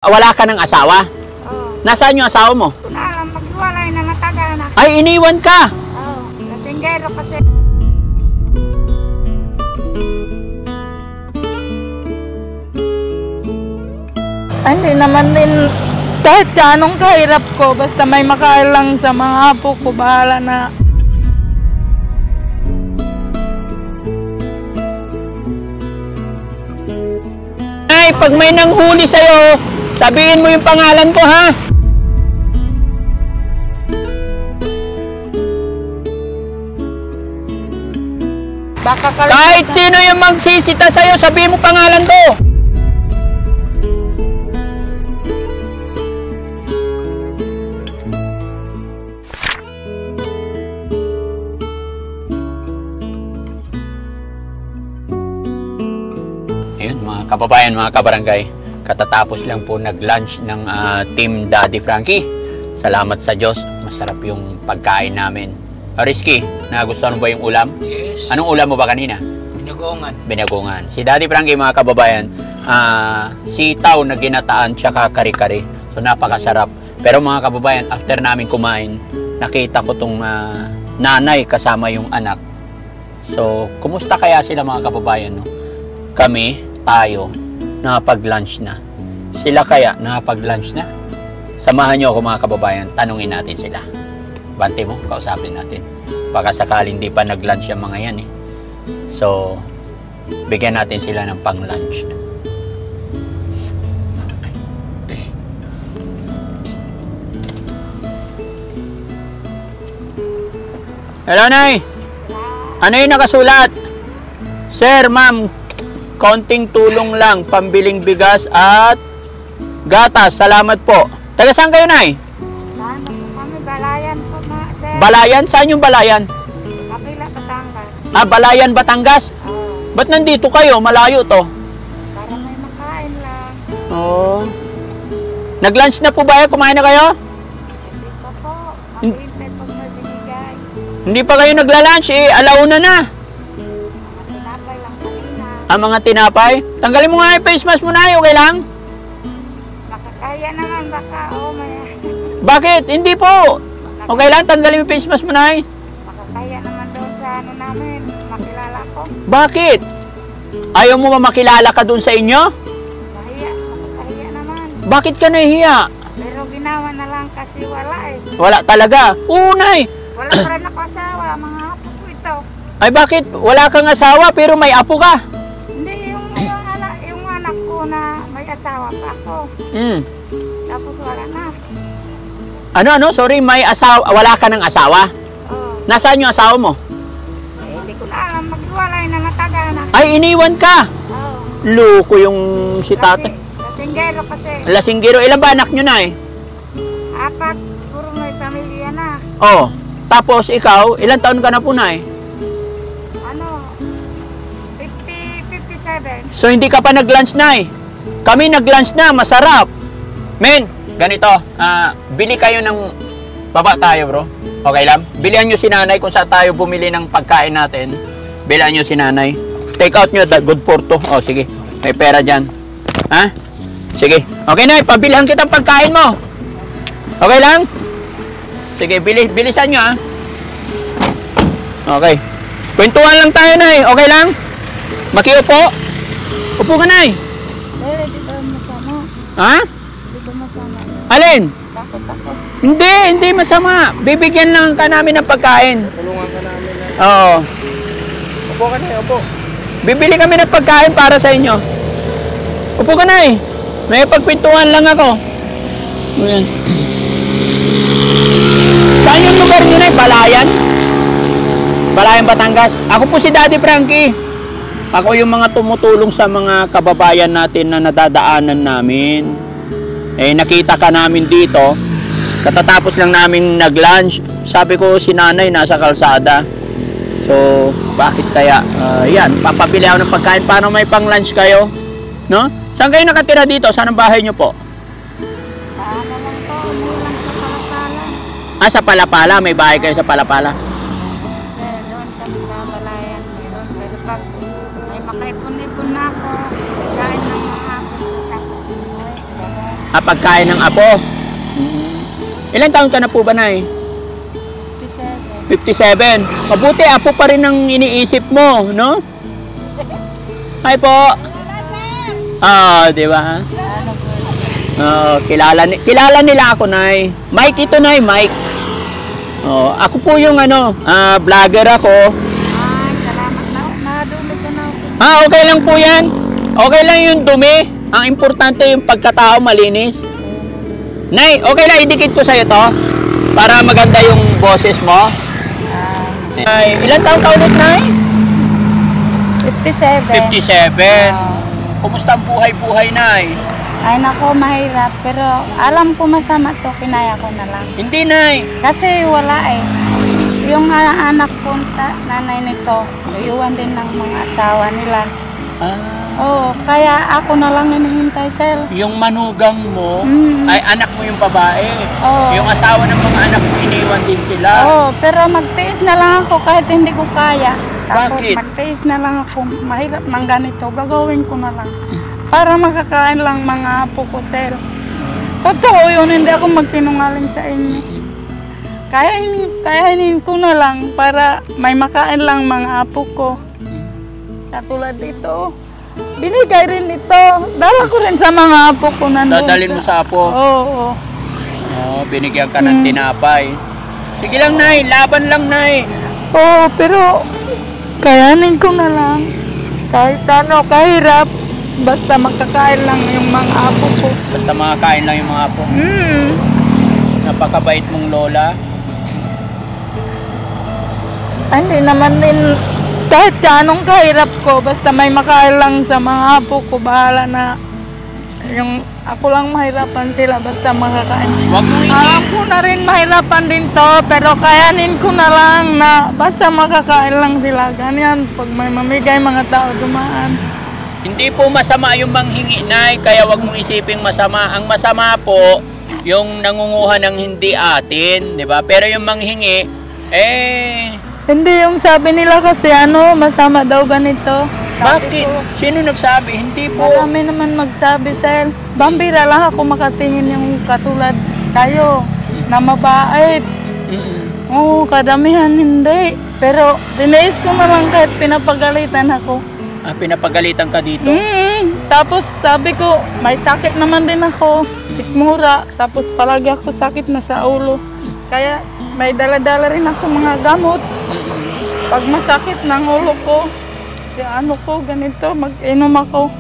Wala ka ng asawa? Oo. Nasaan yung asawa mo? Kung alam, maghiwalay na matagal na. Ay, iniwan ka! Oo. Lasinggero kasi. Hindi naman din kahit anong kahirap ko, basta may makailang sa mga apo ko, bahala na. Ay, pag may nanghuli sa'yo, sabihin mo yung pangalan ko, ha? Baka Kahit sino yung magsisita sa'yo, sabihin mo pangalan ko. Ayun, mga kababayan, mga kabarangay, katatapos lang po nag-lunch ng Team Daddy Frankie. Salamat sa Diyos, masarap yung pagkain namin. Rizky, nagustuhan mo ba yung ulam? Yes. Anong ulam mo ba kanina? Binagongan. Binagungan. Si Daddy Frankie, mga kababayan, sitaw na ginataan tsaka kari-kari. So napakasarap. Pero mga kababayan, after namin kumain, nakita ko tong nanay kasama yung anak. So, kumusta kaya sila, mga kababayan? No? Kami, tayo, nakapag-lunch na. Sila kaya nakapag-lunch na? Samahan nyo ako, mga kababayan, tanungin natin sila. Bante mo, kausapin natin. Baka sakaling di pa nag-lunch yung mga yan eh. So, bigyan natin sila ng pang-lunch. Okay. Hello, Nay! Ano yung nakasulat? Sir, ma'am, konting tulong lang, pambiling bigas at gatas. Salamat po. Taga saan kayo, Nay? Saan po kami? Balayan po, sir. Balayan? Saan yung Balayan? Kapila, Batangas. Ah, Balayan, Batangas? Oo. Ba't nandito kayo? Malayo to. Para may makain lang. Oh. Nag-lunch na po ba? Kumain na kayo? Hindi pa po. Maghintay pag may binigay. Hindi pa kayo nagla-lunch eh. Alauna na. Mga tinapay lang kanina. Ang mga tinapay. Tanggalin mo nga yung face mask mo, Nay. Okay lang? Makakaya naman baka. Oo, may... Bakit? Hindi po. Okay lang? Tanggalin mo yung face mask mo, Nay. Makakaya naman doon sa ano namin. Makilala ko. Bakit? Ayaw mo ba makilala ka dun sa inyo? Mahiya. Makakahiya naman. Bakit ka nahihiya? Pero ginawa na lang kasi wala eh. Wala talaga. Oo, Nay. Wala pa rin ako asawa. Mga apo ko ito. Ay, bakit? Wala kang asawa pero may apo ka. Hindi, yung anak ko na may asawa pa ako. Tapos wala na. Ano? Sorry, may asawa. Wala ka ng asawa? Oh, Nasaan yung asawa mo? hindi ko na alam. Maghiwalay na matagal na. Ay, iniwan ka. Oh, Loko yung si tatay. lasinggero kasi. Lasinggero. Ilan ba anak nyo, Nay? Apat, puro may pamilya na. Oh. Tapos ikaw, ilang taon ka na po, Nay? Ano, 57. So hindi ka pa nag-lunch, Nay. Kami nag-lunch na, masarap. Men, ganito, bili kayo ng baba tayo, bro. Okay lang? Bilihan nyo si nanay kung saan tayo bumili ng pagkain natin. Bilihan nyo si nanay. Take out nyo, good for to. Oh, sige. May pera dyan. Ha? Sige. Okay, Nay, pabilihan kitang pagkain mo. Okay lang? Sige, bilisan nyo, ha? Okay. Kwentuhan lang tayo, Nay. Okay lang? Makiupo? Upo ka, Nay. Di ba masama? Ha? Di ba masama? Alin? Takot ako. Hindi masama. Bibigyan lang ka namin ng pagkain. Tulungan ka namin na. Oo. Upo ka na, upo. Bibili kami ng pagkain para sa inyo. Upo ka, Nay. May pagpintuhan lang ako. Ayan. Saan yung lugar nyo, Nay? Balayan? Balayan, Batangas. Ako po si Daddy Frankie. Ako yung mga tumutulong sa mga kababayan natin na nadadaanan namin. Eh, nakita ka namin dito. Katatapos lang namin nag-lunch. Sabi ko, si nanay nasa kalsada. So, bakit kaya? Yan, papabili ako ng pagkain. Paano may pang-lunch kayo? No? Saan kayo nakatira dito? Saan ang bahay nyo po? Ano lang po, umulang sa Palapala. Ah, sa Palapala. May bahay kayo sa Palapala. Kasi doon kami sa Balayan. Meron. Pero pag may makaipon-ipon na ako, kain ng mga apo ko, tapos umuwi. Ganun. Pagkain ng apo. Ilang taon ka na po ba, Nay? 57. Mabuti, apo pa rin ang iniisip mo, no? Hi po. Di ba? Kilala nila ako, Nay. Mike ito, Nay, Mike. Ako po yung vlogger ako. Salamat na. Nadumi ka na. Okay lang po yan. Okay lang yung dumi. Ang importante yung pagkatao malinis. Nay, okay lang idikit ko sa'yo to. Para maganda yung boses mo. Ay, ilan taon ka ulit, Nay? 57. 57. Kumusta ang buhay-buhay, Nay? Ay nako, mahirap. Pero alam ko masama to, kinaya ko na lang. Hindi, Nay. Kasi wala eh. Yung anak ko, nanay nito, iwan din ng mga asawa nila. Oo, kaya ako na lang hinihintay, sir. Yung manugang mo, ay anak mo yung babae. Oo. Yung asawa ng mga anak mo, iniwan din sila. Oo, pero magtiis na lang ako kahit hindi ko kaya. Tapos Bakit? magtiis na lang ako, mahirap ng ganito, gagawin ko na lang. Para makakain lang mga apo ko, sir. Totoo yun, hindi ako magsinungaling sa inyo. Kayahin ko na lang para may makain lang mga apo ko. Katulad dito. Binigay rin ito. Dala ko rin sa mga apo ko nandun. Dadalhin mo sa apo? Oo. Binigyan ka ng tinapay. Sige lang, Nay. Laban lang, Nay. Oo, pero kayanin ko na lang. Kahit kahirap. Basta makakain lang yung mga apo ko. Basta makakain lang yung mga apo. Napakabait mong lola. Hindi naman din, kahit anong kahirap ko, basta may makain lang sa mga apo ko, bahala na. Yung ako lang mahirapan sila, basta makakain. Wag mo Alam ko na rin mahirapan din to, pero kayanin ko na lang na basta makakain lang sila. Ganyan, pag may mamigay mga tao dumaan. Hindi po masama yung manghingi, Nay, kaya wag mong isiping masama. Ang masama po, yung nangunguha ng hindi atin, di ba? Pero yung manghingi, Hindi, yung sabi nila kasi masama daw ganito. bakit? Sino nagsabi? Hindi po. Marami naman magsabi, sir. Bambira lang ako makatingin yung katulad kayo na mabait. Oo, kadamihan hindi. Pero tiniis ko na lang kahit pinapagalitan ako. Pinapagalitan ka dito? Tapos sabi ko, may sakit naman din ako. Sikmura. Tapos palagi ako sakit na sa ulo. Kaya may dala-dala rin ako mga gamot. Pag masakit ng ulo ko, ganito, mag-inom ako.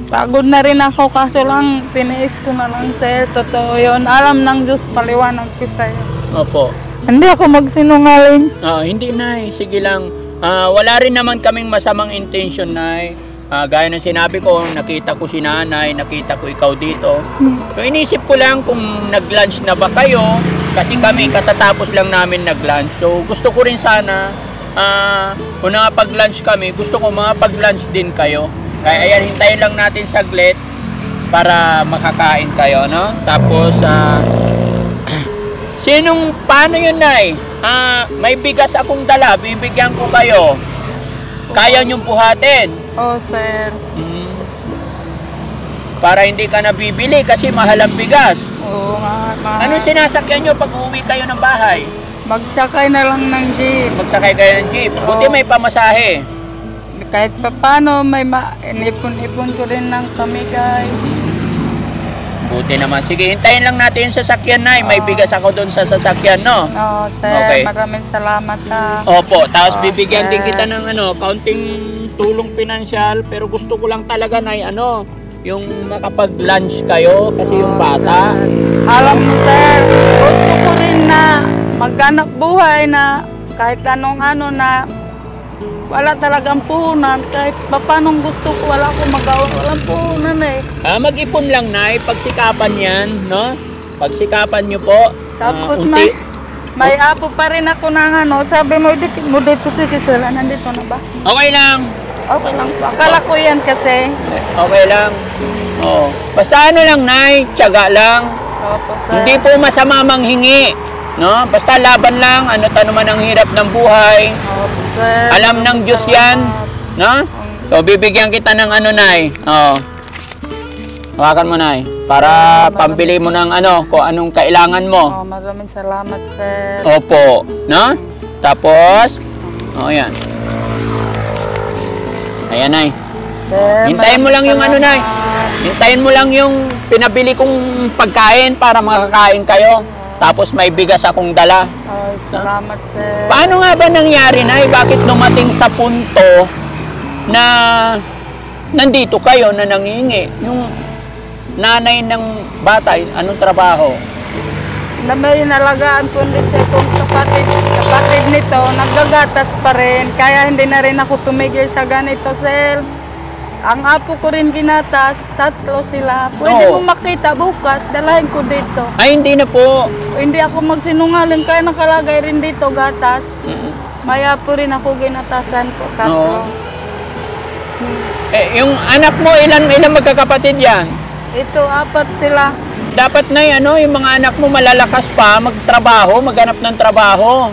Pagod na rin ako, kaso lang tiniis ko na lang, sir. Totoo yun. Alam ng Diyos, paliwanag ko sa'yo. Opo. Hindi ako magsinungaling. Hindi, Nay. Sige lang. Wala rin naman kaming masamang intention, Nay. Gaya ng sinabi ko, nakita ko si nanay, nakita ko ikaw dito. So inisip ko lang kung nag-lunch na ba kayo, kasi kami katatapos lang namin nag-lunch. So gusto ko rin sana, kung nakapag-lunch kami, gusto ko makapag-lunch din kayo. Kaya ayan, hintayin lang natin saglit para makakain kayo, no? Tapos, paano yun, Nay? May bigas akong dala, bibigyan ko kayo. Kaya niyong buhatin? Oo, sir. Para hindi ka nabibili kasi mahal ang bigas. Oo nga. Anong sinasakyan niyo pag uwi kayo ng bahay? Magsakay na lang ng jeep. Magsakay kayo ng jeep. Buti may pamasahe. Kahit pa paano, may inipon-ipon ko rin ng pamigay. Buti naman. Sige, hintayin lang natin yung sasakyan, Nay. May bigas ako doon sa sasakyan, no? Oo, sir. Okay. Maraming salamat, ha. Opo. Tapos bibigyan din sir. kita ng kaunting tulong pinansyal. Pero gusto ko lang talaga, Nay, yung makapag-lunch kayo kasi yung bata. Alam mo, sir, gusto ko rin na maghanap buhay na kahit anong na wala talagang puhunan. Kahit paano gusto ko, wala akong magawa. Walang puhunan eh. Mag-ipon lang, Nay. Pagsikapan yan, no? Pagsikapan nyo po. Tapos may apo pa rin ako ng sabi mo dito si Gisela, nandito na ba? Okay lang. Okay lang po. Akala ko yan kasi. Okay lang. Oo. Basta lang, Nay. Tiyaga lang. Opo, sir. Hindi po masama manghingi. No? Basta laban lang. Ano naman ang hirap ng buhay. Opo, sir. Alam ng Diyos yan. No? So, bibigyan kita ng Nay. Hawakan mo, Nay. Para pambili mo ng ano, kung anong kailangan mo. Oh, maraming salamat, sir. Opo. No? Tapos, yan. Ayan, Nay. Sir, Hintayin mo lang yung ano, Nay. salamat. Hintayin mo lang yung pinabili kong pagkain para makakain kayo. Tapos may bigas akong dala. Ay, salamat, sir. Paano nga ba nangyari, Nay? Bakit dumating sa punto na nandito kayo na nangingi? Yung nanay ng bata, anong trabaho? Na may nalagaan po din sa itong kapatid nito, naggagatas pa rin. Kaya hindi na rin ako tumigil sa ganito, sir. Ang apo ko rin ginatas, 3 sila. Pwede Oo. mo makita bukas, dalahin ko dito. Ay, hindi na po. Hindi ako magsinungaling, kaya nakalagay rin dito gatas. Maya po rin ako ginatasan po, 3. Oo. Yung anak mo, ilan magkakapatid yan? Ito, 4 sila. Dapat na yung mga anak mo malalakas pa, magtrabaho, maghanap ng trabaho.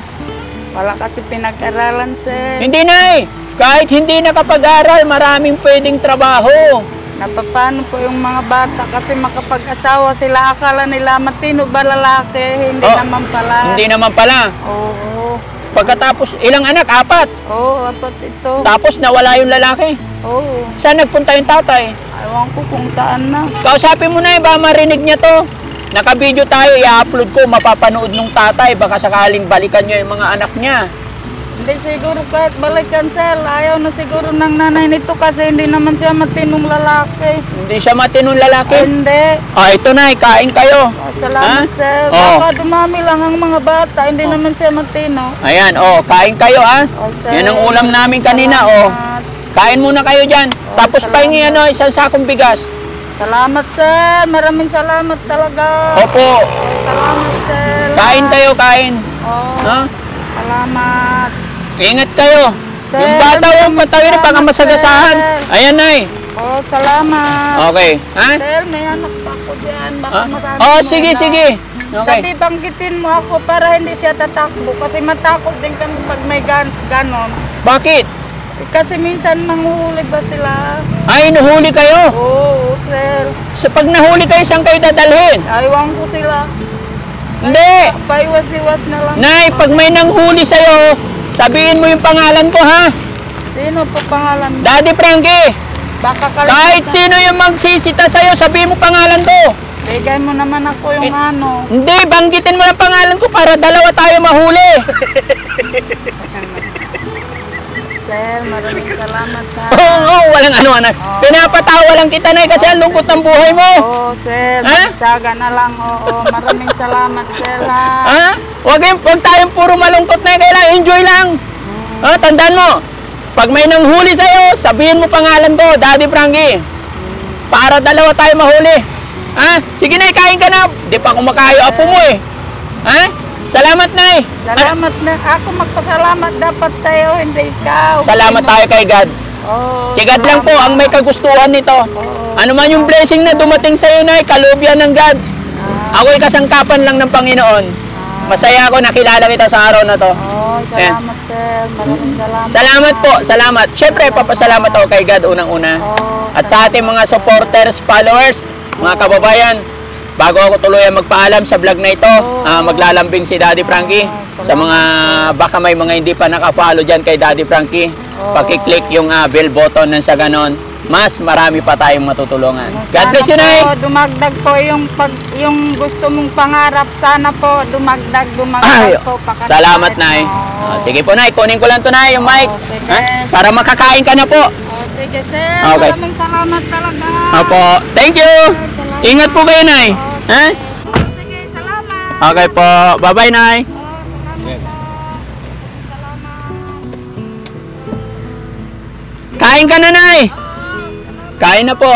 Wala kasi pinag-aralan, sir. Hindi, Nay. Kahit hindi nakapag-aral, maraming pwedeng trabaho. Napapano po yung mga bata kasi makapag-asawa sila. Akala nila matino ba lalaki, hindi Oh, naman pala. Hindi naman pala. Oo. Pagkatapos, ilang anak? 4. Oo, 4 ito. Tapos nawala yung lalaki. Oo. Saan nagpunta yung tatay? Ewan ko kung saan na. Kausapin mo na ba marinig niya to? Naka-video tayo, i-upload ko, mapapanood nung tatay. Baka sakaling balikan niya yung mga anak niya. Hindi siguro kahit balikan, sir. Ayaw na siguro ng nanay nito kasi hindi naman siya matinong lalaki. Hindi siya matinong lalaki. Hindi. Ito na, kain kayo. Oh, salamat, Ha? sir. Oh. Baka dumami lang ang mga bata. Hindi naman siya matino. Ayan, kain kayo ha. Oh, sir. Yan ang ulam namin kanina, Salamat. Kain muna kayo dyan. Tapos salamat. pahingi isang sakong bigas. Salamat, sir. Maraming salamat talaga. Opo, Salamat, sir. kain kayo, kain. Oh, Ha? salamat. Ingat kayo. Sir, Yung bata yung patawin, baka salamat, masagasahan. sir. Ayan, Nay. Oh, salamat. Okay. Ha? Sir, may anak pa ako dyan. Baka marami Oh, mo sige, na. sige. Okay. Sabi, banggitin mo ako para hindi siya tatakbo. Kasi matakot din kami pag may ganon. Bakit? Kasi minsan manghuhuli ba sila? Ay, nahuli kayo. Oo, sir. Sa pag nahuli kayo, saan kayo dadalhin? Aywan ko sila. Hindi. Paiwas-iwas na lang. Nay, pag may nanghuli sa'yo, sabihin mo yung pangalan ko, ha? Sino po pangalan mo? Daddy Frankie. Baka Kahit sino yung magsisita sa'yo, sabihin mo pangalan ko. Bigay mo naman ako yung ano. Hindi, banggitin mo lang pangalan ko para dalawa tayo mahuli. Sir, maraming salamat ha. Oo, walang ano, anak. Pinapatawa lang kita, Nay, kasi ang lungkot ng buhay mo. Oo, sir. Ha? Magsaga na lang. Oo, maraming salamat, sir ha. Ha? Huwag tayong puro malungkot na kailangan. Enjoy lang. Ha? Tandaan mo, pag may nanghuli sa'yo, sabihin mo pangalan ko, Daddy Frankie. Para dalawa tayo mahuli. Ha? Sige, Nay, kain ka na. Di pa kumakayo apo mo eh. Ha? Salamat, Nay. Salamat na. Ako magpasalamat dapat sa'yo, hindi ikaw. Salamat tayo kay God. Oo, Si God lang po ang may kagustuhan nito. Ano man yung blessing na dumating sa'yo, Nay, kalubyan ng God. Ako'y kasangkapan lang ng Panginoon. Masaya ako, nakilala kita sa araw na to. Oo, salamat, sir. Maraming salamat. Salamat po, salamat. Siyempre, papasalamat ako kay God unang-una. Oo, At sa ating mga supporters, followers, mga kababayan, bago ako tuluyan magpaalam sa vlog na ito, maglalambing si Daddy Frankie. Sa mga, baka may mga hindi pa nakafollow dyan kay Daddy Frankie, pakiclick yung bell button nang sa ganon. Mas marami pa tayong matutulungan. God bless you, Nay! Po, dumagdag po yung gusto mong pangarap. Sana po dumagdag Ay, po. salamat, Nay. Sige po, Nay. Kunin ko lang to, Nay, yung mic. sige. Ha? Para makakain ka na po. Sige, sir. Okay. Maraming salamat talaga. Opo. Thank you! Ingat po kayo, Nay. Ha? Sige, salamat. Okay po. Bye-bye, Nay. Kain ka na, Nay. Kain na po.